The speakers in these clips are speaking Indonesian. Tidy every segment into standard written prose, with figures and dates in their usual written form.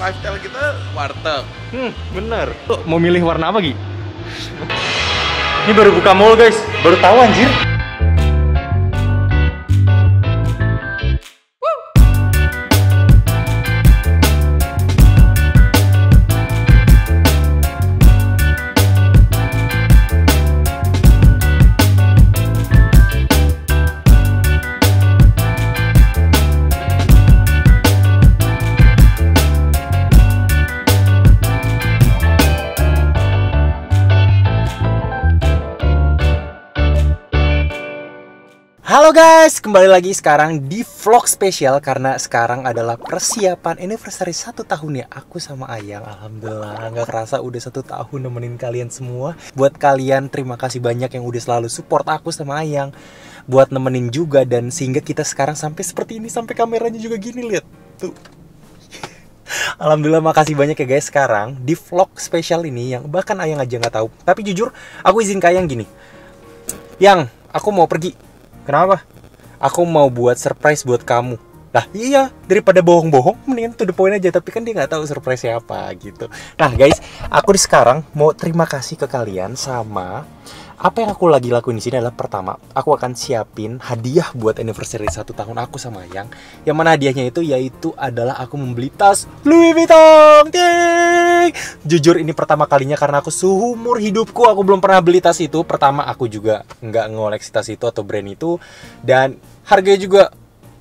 lifestyle kita warteg. Bener. Lo mau milih warna apa, Gi? Ini baru buka mall, guys. Baru tahu anjir. Halo guys, kembali lagi sekarang di vlog spesial karena sekarang adalah persiapan anniversary 1 tahun ya aku sama Ayang. Alhamdulillah, nggak kerasa udah 1 tahun nemenin kalian semua. Buat kalian terima kasih banyak yang udah selalu support aku sama Ayang, buat nemenin juga, dan sehingga kita sekarang sampai seperti ini, sampai kameranya juga gini, lihat tuh. Alhamdulillah, makasih banyak ya guys. Sekarang di vlog spesial ini yang bahkan Ayang aja nggak tahu, tapi jujur aku izin ke Ayang gini, Yang, aku mau pergi. Kenapa? Aku mau buat surprise buat kamu. Lah iya, daripada bohong-bohong mendingan to the point aja. Tapi kan dia nggak tahu surprise apa gitu. Nah guys, aku sekarang mau terima kasih ke kalian sama apa yang aku lagi lakuin di sini adalah, pertama, aku akan siapin hadiah buat anniversary 1 tahun aku sama Ayang. Yang mana hadiahnya itu yaitu adalah aku membeli tas Louis Vuitton. Ding! Jujur ini pertama kalinya karena aku seumur hidupku aku belum pernah beli tas itu. Pertama, aku juga nggak ngoleksi tas itu atau brand itu, dan harganya juga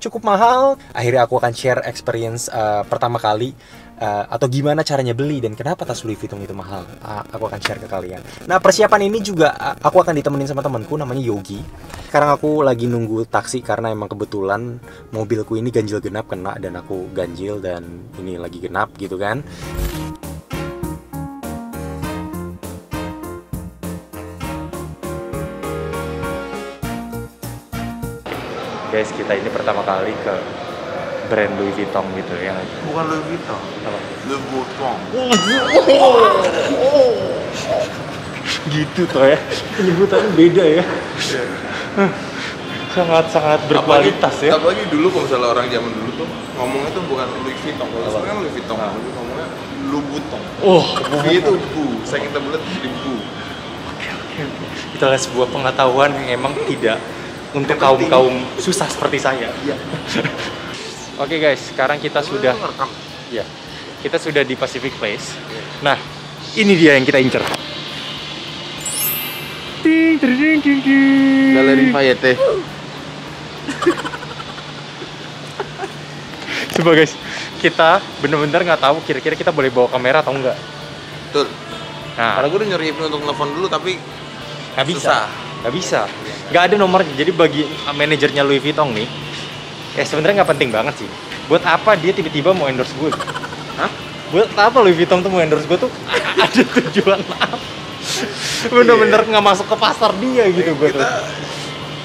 cukup mahal. Akhirnya aku akan share experience pertama kali, atau gimana caranya beli dan kenapa tas Louis Vuitton itu mahal. Aku akan share ke kalian. Nah, persiapan ini juga aku akan ditemenin sama temanku namanya Yogi. Sekarang aku lagi nunggu taksi karena emang kebetulan mobilku ini ganjil genap kena, dan aku ganjil dan ini lagi genap gitu kan. Guys, kita ini pertama kali ke brand Louis Vuitton gitu ya. Bukan Louis Vuitton, Louis Vuitton. Gitu toh ya, penyebutannya beda ya. Sangat-sangat berkualitas ya. Apalagi dulu kalau misalnya orang zaman dulu tuh ngomongnya tuh bukan Louis Vuitton, kalau sekarang Louis Vuitton, tapi ngomongnya Louis Vuitton. Itu bu, saya kita bulat di bu. Oke. Itu adalah sebuah pengetahuan yang emang tidak untuk kaum susah seperti saya. Iya. Oke guys, sekarang kita sudah di Pacific Place. Nah, ini dia yang kita incer. Galeri Fayette. Coba guys, kita bener-bener nggak tahu kira-kira kita boleh bawa kamera atau enggak. Betul. Nah, karena gue udah nyuruh Ibnu untuk nelfon dulu tapi nggak bisa. Nggak ada nomornya. Jadi bagi manajernya Louis Vuitton nih, sebenarnya nggak penting banget sih. Buat apa dia tiba-tiba mau endorse gue? Hah? Buat apa Louis Vuitton tuh mau endorse gue tuh? Ada tujuan apa? Bener-bener nggak masuk ke pasar dia gitu gue tuh.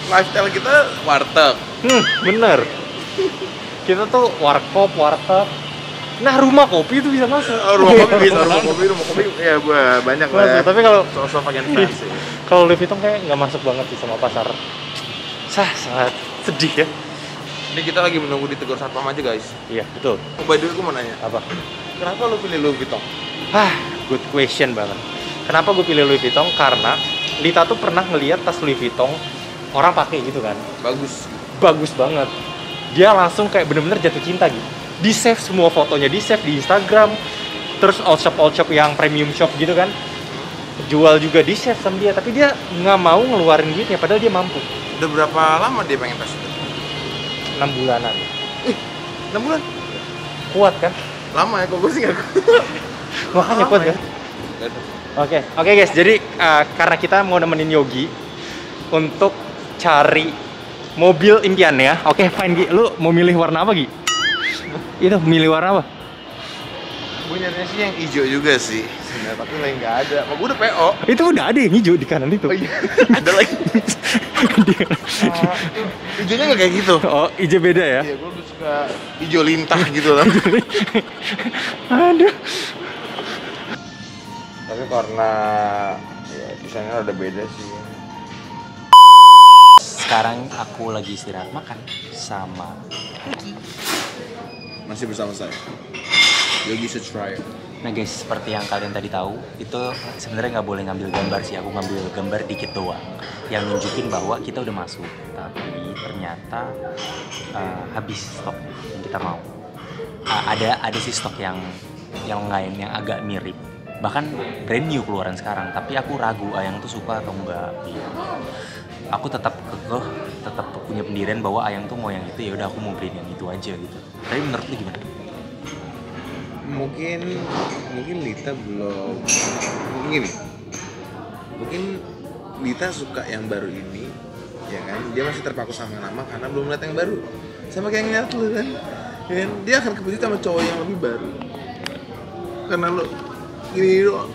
Lifestyle kita warteg. Bener. Kita tuh warkop, warteg. Nah, rumah kopi itu bisa masuk. Rumah kopi ya gue banyak lah ya. Tapi kalau sosok bagian fancy. Kalau Louis Vuitton kayak nggak masuk banget sih sama pasar. Sangat sedih ya. Ini kita lagi menunggu ditegur satpam aja guys. Iya, betul. By the way, gue mau nanya. Apa? Kenapa lu pilih Louis Vuitton? Good question banget. Kenapa gue pilih Louis Vuitton? Karena Lita tuh pernah ngeliat tas Louis Vuitton orang pakai gitu kan. Bagus banget. Dia langsung kayak bener-bener jatuh cinta gitu. Di save semua fotonya, di save di Instagram. Terus all shop yang premium shop gitu kan, jual juga di save sama dia. Tapi dia nggak mau ngeluarin duitnya padahal dia mampu. Udah berapa lama dia pengen tas itu? 6 bulanan. 6 bulan? Kuat kan? Lama ya, kok gue sih gak Makanya kuat kan? Oke guys, jadi karena kita mau nemenin Yogi untuk cari mobil impiannya. Oke, fine Gi, lu mau milih warna apa Gi? Itu milih warna apa? Gue nyarinya sih yang hijau juga sih sebenarnya, tapi lagi nggak ada. Gue udah PO. Itu udah ada yang hijau di kanan itu. Oh iya, ada lagi. Hijaunya nggak kayak gitu. Oh, hijau beda ya? Iya, gue suka hijau lintah gitu lah. Aduh. Tapi karena ya desainnya udah beda sih. Sekarang aku lagi istirahat makan sama Masih bersama saya Yogi should try it. Nah guys, seperti yang kalian tadi tahu, itu sebenarnya nggak boleh ngambil gambar sih. Aku ngambil gambar dikit doang, yang nunjukin bahwa kita udah masuk. Tapi ternyata habis stok yang kita mau. Ada sih stok yang lain yang agak mirip. Bahkan brand new keluaran sekarang. Tapi aku ragu Ayang tuh suka atau enggak. Iya. Aku tetap punya pendirian bahwa Ayang tuh mau yang itu, ya udah aku mau beli yang itu aja gitu. Tapi menurut lu gimana? Mungkin Lita belum, mungkin Lita suka yang baru ini, ya kan? Dia masih terpaku sama nama karena belum lihat yang baru. Sama kayak ngeliat lu kan? Dia akan keputus sama cowok yang lebih baru. Karena lu gini doang.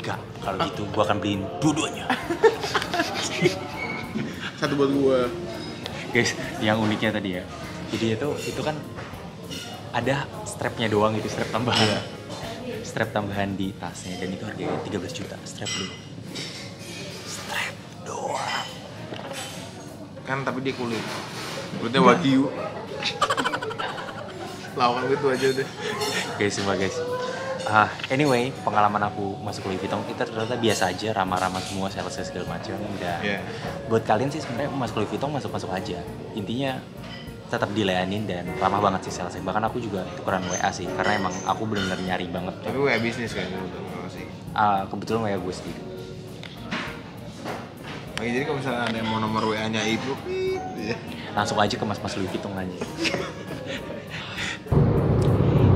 Enggak, kalau gitu gua akan beliin dua-duanya. Satu buat gua. Guys, yang uniknya tadi ya. Jadi itu kan ada strapnya doang gitu, strap tambahan. Iya. Strap tambahan di tasnya dan itu harganya 13 juta strap doang. Strap doang. Kan tapi dia kulitnya wagyu. Lawan gitu aja deh. Guys, semua guys. Anyway, pengalaman aku masuk Louis Vuitton itu ternyata biasa aja, ramah-ramah semua, sales segala macam. Dan buat kalian sih sebenarnya masuk Louis Vuitton masuk aja. Intinya tetap dilayanin dan ramah banget sih salesnya. Bahkan aku juga tukeran WA sih, karena emang aku benar-benar nyari banget. Tapi WA bisnis kan dulu sih. Kebetulan WA gue sendiri. Oke, jadi kalau misalnya ada yang mau nomor WA-nya Ibu, langsung aja ke Mas Louis Vuitton aja.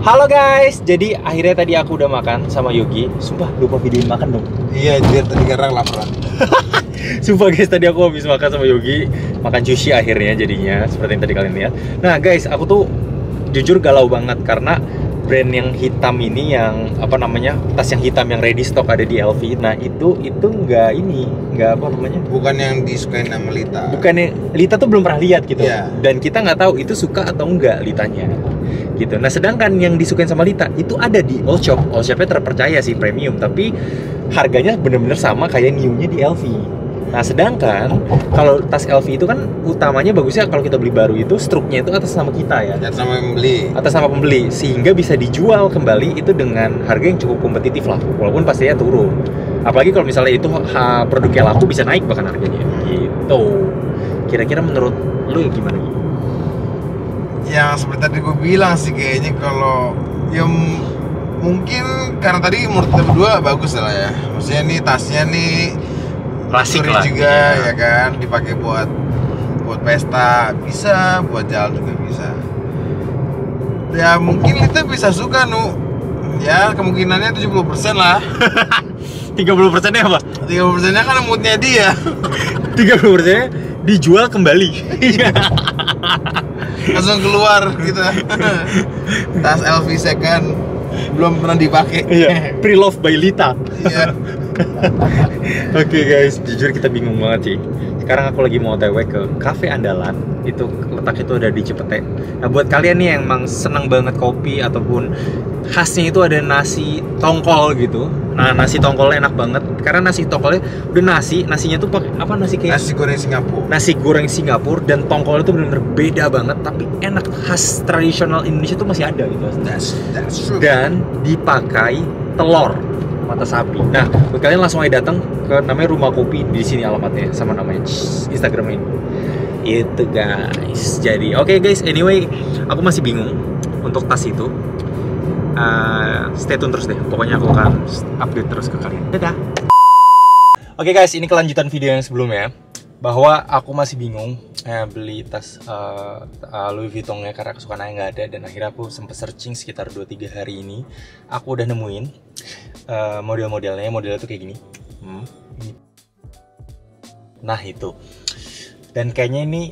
Halo guys, jadi akhirnya tadi aku udah makan sama Yogi. Sumpah lupa videoin makan dong. Iya, jadi tadi karena laparan. Sumpah guys, tadi aku habis makan sama Yogi, makan sushi akhirnya jadinya, seperti yang tadi kalian lihat. Nah guys, aku tuh jujur galau banget karena brand yang hitam ini, yang apa namanya, tas yang hitam yang ready stock ada di LV. Nah itu nggak apa namanya, bukan yang disukain sama Lita. Bukannya Lita tuh belum pernah lihat gitu. Yeah. Dan kita nggak tahu itu suka atau enggak Litanya gitu. Nah sedangkan yang disukain sama Lita itu ada di All Shop. All Shopnya terpercaya sih, premium, tapi harganya bener-bener sama kayak new-nya di LV. Nah sedangkan kalau tas LV itu kan utamanya bagusnya kalau kita beli baru itu struknya itu atas nama kita ya. Atas nama pembeli. Atas nama pembeli, sehingga bisa dijual kembali itu dengan harga yang cukup kompetitif lah, walaupun pastinya turun. Apalagi kalau misalnya itu produknya laku bisa naik bahkan harganya gitu. Kira-kira menurut lu gimana? Yang seperti tadi gue bilang sih, kayaknya kalau ya mungkin karena tadi menurut kita berdua bagus lah ya. Maksudnya nih tasnya nih klasik lah juga ya kan, dipakai buat pesta bisa, buat jalan juga bisa. Ya mungkin kita bisa suka ya kemungkinannya 70% lah. 30%-nya apa? 30%-nya kan moodnya dia. 30%-nya dijual kembali. Langsung keluar gitu. Tas LV second belum pernah dipakai. Iya, pre-love by Lita. Iya. Oke guys, jujur kita bingung banget sih. Sekarang aku lagi mau OTW ke cafe andalan. Itu letak itu ada di Cipete. Nah buat kalian nih yang emang seneng banget kopi ataupun khasnya itu ada nasi tongkol gitu. Nah nasi tongkolnya enak banget karena nasi tongkolnya udah nasinya tuh pakai apa, nasi kayak nasi goreng Singapura dan tongkolnya tuh benar-benar beda banget tapi enak, khas tradisional Indonesia tuh masih ada gitu. That's true. Dan dipakai telur mata sapi. Nah, buat kalian langsung aja datang ke namanya Rumah Kopi, di sini alamatnya sama namanya Instagram ini. Itu guys. Jadi, oke guys, anyway, aku masih bingung untuk tas itu. Stay tune terus deh. Pokoknya aku akan update terus ke kalian. Dadah. Oke guys, ini kelanjutan video yang sebelumnya. Bahwa aku masih bingung beli tas Louis Vuitton ya, karena kesukaan yang nggak ada. Dan akhirnya aku sempat searching sekitar 2-3 hari ini. Aku udah nemuin model-modelnya tuh kayak gini. Nah itu. Dan kayaknya ini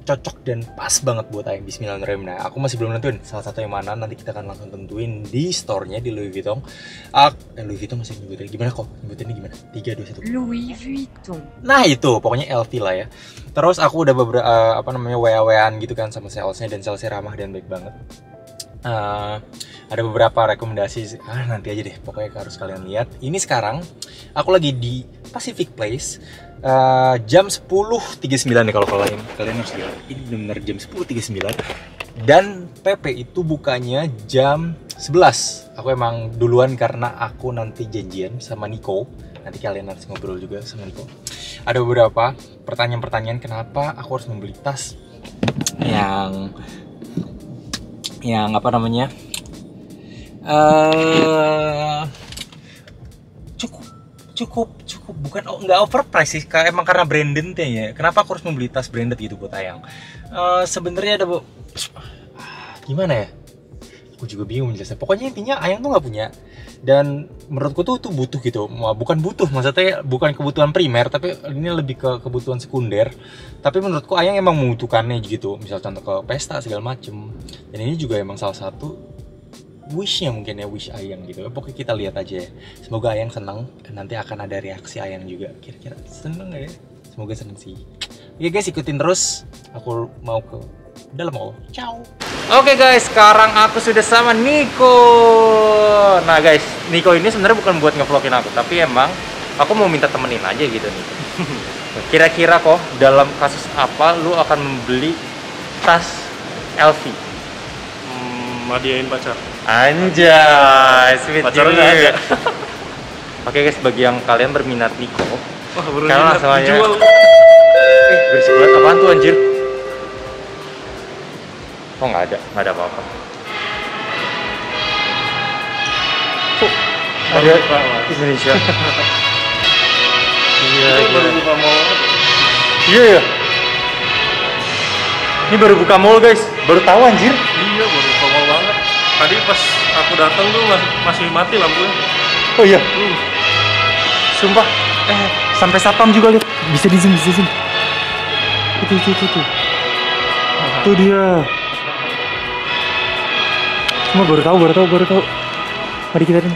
cocok dan pas banget buat Ayang. Bismillahirrahmanirrahim. Nah aku masih belum nentuin salah satu yang mana. Nanti kita akan langsung tentuin di store-nya di Louis Vuitton. Louis Vuitton masih nyebutin gimana kok? Nyebutinnya gimana? 3, 2, 1. Louis Vuitton. Nah itu pokoknya LV lah ya. Terus aku udah beberapa WA-WAan gitu kan sama salesnya, dan salesnya ramah dan baik banget. Ada beberapa rekomendasi, nanti aja deh, pokoknya harus kalian lihat. Ini sekarang aku lagi di Pacific Place, jam 10.39 nih kalau kalian harus lihat. Ini benar jam 10.39. Dan PP itu bukanya jam 11. Aku emang duluan karena aku nanti janjian sama Niko. Nanti kalian harus ngobrol juga sama Niko. Ada beberapa pertanyaan-pertanyaan kenapa aku harus membeli tas yang apa namanya, cukup bukan nggak overpriced sih, emang karena branded ya. Kenapa aku harus membeli tas branded gitu buat Ayang? Sebenarnya ada gimana ya? Aku juga bingung menjelaskan. Pokoknya intinya Ayang tuh nggak punya, dan menurutku tuh butuh gitu. Bukan butuh, maksudnya bukan kebutuhan primer, tapi ini lebih ke kebutuhan sekunder. Tapi menurutku Ayang emang membutuhkannya gitu. Misal contoh ke pesta segala macem. Dan ini juga emang salah satu wishnya mungkin ya, wish Ayang gitu. Pokoknya kita lihat aja ya. Semoga Ayang senang. Nanti akan ada reaksi Ayang juga. Kira-kira seneng gak ya? Semoga seneng sih. Oke guys, ikutin terus. Aku mau ke dalam mall. Ciao. Oke guys, sekarang aku sudah sama Niko. Nah guys, Niko ini sebenarnya bukan buat ngevlogin aku, tapi emang aku mau minta temenin aja gitu nih. Kira-kira kok dalam kasus apa lu akan membeli tas LV? Hadiahin pacar. Anjay, sweet Pacarnya juga. nggak ada. Oke guys, bagi yang kalian berminat Niko, Wah, baru kalian langsung aja. dijual. Berisik banget, apaan tuh anjir? Oh nggak ada apa-apa. Ada Indonesia. Iya, Baru buka mall. iya ya. Ini baru buka mall guys, baru tahu anjir. Iya, baru buka mall banget. Tadi pas aku datang tuh masih mati lampunya. Oh iya. Sumpah. Sampai satpam juga lihat. Bisa di zoom. Itu. Tuh dia. Cuma baru tahu. Mari kita ini.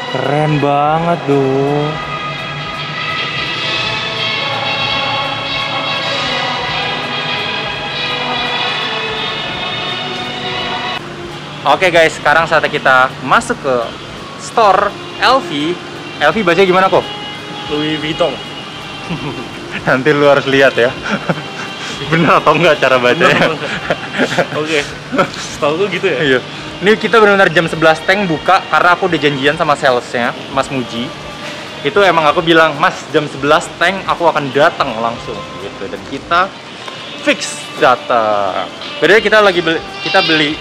Keren banget dong. Oke guys, sekarang saatnya kita masuk ke store LV. LV baca gimana kok? Louis Vuitton. Nanti lu harus lihat ya. Bener atau enggak cara bacanya? Oke. Setahu gue gitu ya. Iya. Ini kita benar-benar jam 11 tank buka karena aku udah janjian sama salesnya, Mas Muji. Itu emang aku bilang, Mas jam 11 tank aku akan datang langsung gitu. Dan kita fix datang. Padahal kita beli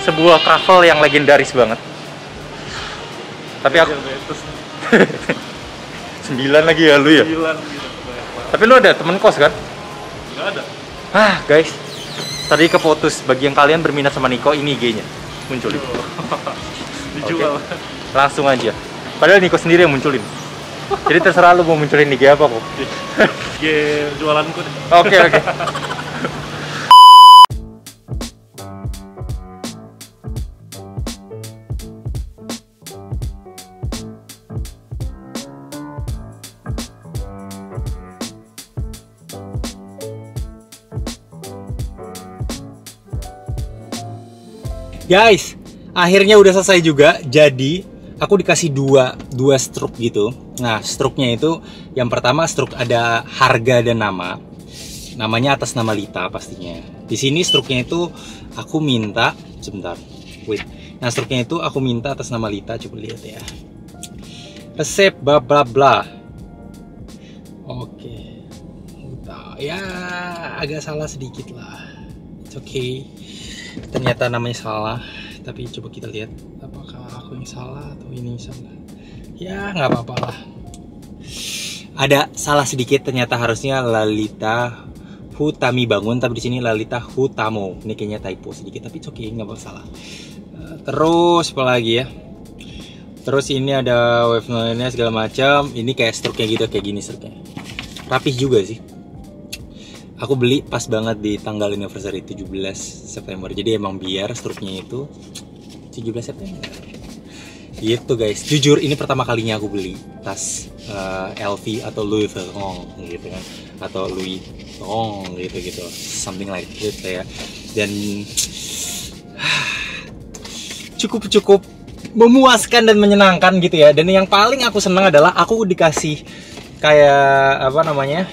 sebuah travel yang legendaris banget. Tapi aku 9 lagi ya lu ya? 9 gitu. Tapi lu ada temen kos kan? Nggak ada. Guys, tadi ke Fotus. Bagi yang kalian berminat sama Niko, ini IG-nya munculin. Dijual. Oke. Langsung aja. Padahal Niko sendiri yang munculin. Jadi terserah lu mau munculin IG apa kok. IG jualanku deh. Oke. Guys, akhirnya udah selesai juga. Jadi aku dikasih dua struk gitu. Nah, struknya itu yang pertama struk ada harga dan nama. Namanya atas nama Lita pastinya. Di sini struknya itu aku minta sebentar. Wait. Nah, struknya itu aku minta atas nama Lita. Coba lihat ya. Resep bla bla bla. Oke. Ya, agak salah sedikit lah. It's okay. Ternyata namanya salah, tapi coba kita lihat apakah aku yang salah atau ini yang salah. Ya nggak apa-apa lah. Ada salah sedikit, ternyata harusnya Lalita Hutami Bangun, tapi di sini Lalita Hutamo. Ini kayaknya typo sedikit, tapi oke, nggak masalah. Terus apa lagi ya? Terus ini ada wave-nya segala macam. Ini kayak struknya gitu, kayak gini struknya. Rapih juga sih. Aku beli pas banget di tanggal anniversary 17 September. Jadi emang biar struknya itu 17 September. Gitu guys. Jujur ini pertama kalinya aku beli tas LV atau Louis Vuitton gitu kan. Atau Louis Vuitton gitu. Something like gitu ya. dan cukup memuaskan dan menyenangkan gitu ya. Dan yang paling aku senang adalah aku dikasih kayak apa namanya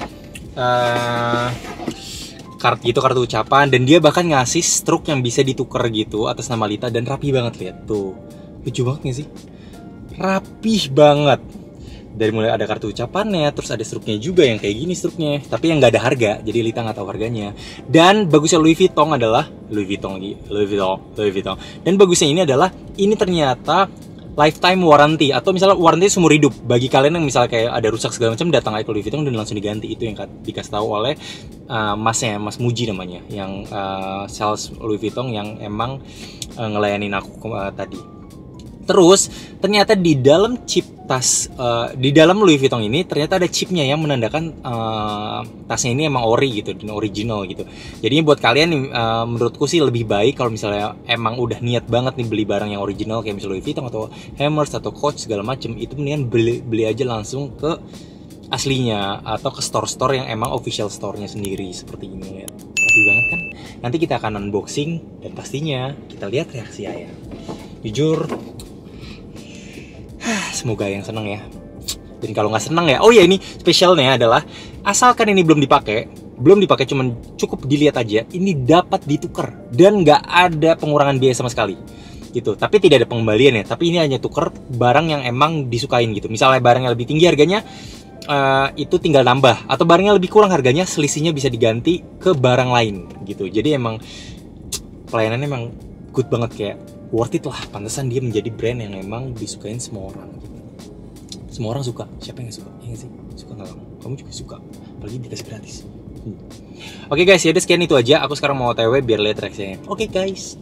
kartu ucapan, dan dia bahkan ngasih struk yang bisa ditukar gitu atas nama Lita, dan rapi banget, lihat tuh, lucu banget gak sih? Rapih banget. Dari mulai ada kartu ucapannya, terus ada struknya juga yang kayak gini struknya, tapi yang nggak ada harga, jadi Lita nggak tahu harganya. Dan bagusnya Louis Vuitton adalah Louis Vuitton. Dan bagusnya ini adalah ini ternyata lifetime warranty, atau misalnya warranty seumur hidup. Bagi kalian yang misalnya kayak ada rusak segala macam, datang aja ke Louis Vuitton dan langsung diganti. Itu yang dikasih tahu oleh Mas Muji namanya, yang sales Louis Vuitton yang emang ngelayanin aku tadi. Terus ternyata di dalam chip tas, di dalam Louis Vuitton ini ternyata ada chipnya yang menandakan tasnya ini emang ori gitu, dan original gitu. Jadi buat kalian menurutku sih lebih baik kalau misalnya emang udah niat banget nih beli barang yang original kayak misalnya Louis Vuitton atau Hermes atau Coach segala macem, itu mendingan beli aja langsung ke aslinya atau ke store-store yang emang official store-nya sendiri seperti ini. Lihat, rapi banget kan? Nanti kita akan unboxing dan pastinya kita lihat reaksi Ayah. Jujur, semoga yang seneng ya. Dan kalau nggak seneng ya, oh ya, ini spesialnya adalah asalkan ini belum dipakai, cuman cukup dilihat aja, ini dapat ditukar dan nggak ada pengurangan biaya sama sekali gitu. Tapi tidak ada pengembalian ya, tapi ini hanya tukar barang yang emang disukain gitu. Misalnya barangnya lebih tinggi harganya, itu tinggal nambah, atau barangnya lebih kurang harganya, selisihnya bisa diganti ke barang lain gitu. Jadi emang pelayanannya emang good banget, kayak worth it lah. Pantesan dia menjadi brand yang emang disukain semua orang gitu. Semua orang suka, siapa yang gak suka? Ya gak sih? Suka gak kamu juga suka, apalagi dikasih gratis. Oke guys, yaudah sekian itu aja. Aku sekarang mau OTW biar lihat reaksinya. Oke guys.